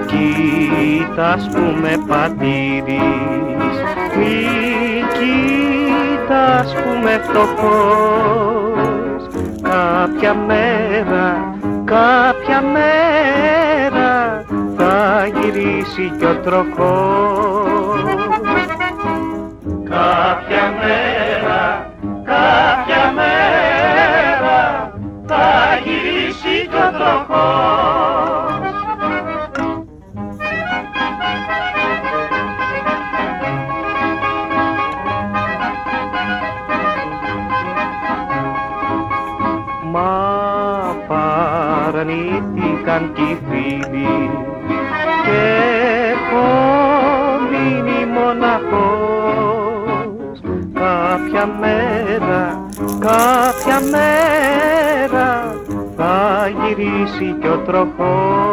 κοίτας που με πατήρεις, μη κοίτας που με φτωχός. Κάποια μέρα θα γυρίσει κι ο τροχός. Κάποια μέρα θα γυρίσει κι ο τροχός. Μα παρανήθηκαν κι οι φίλοι και έχω μείνει μοναχός. Κάποια μέρα θα γυρίσει κι ο τροχός.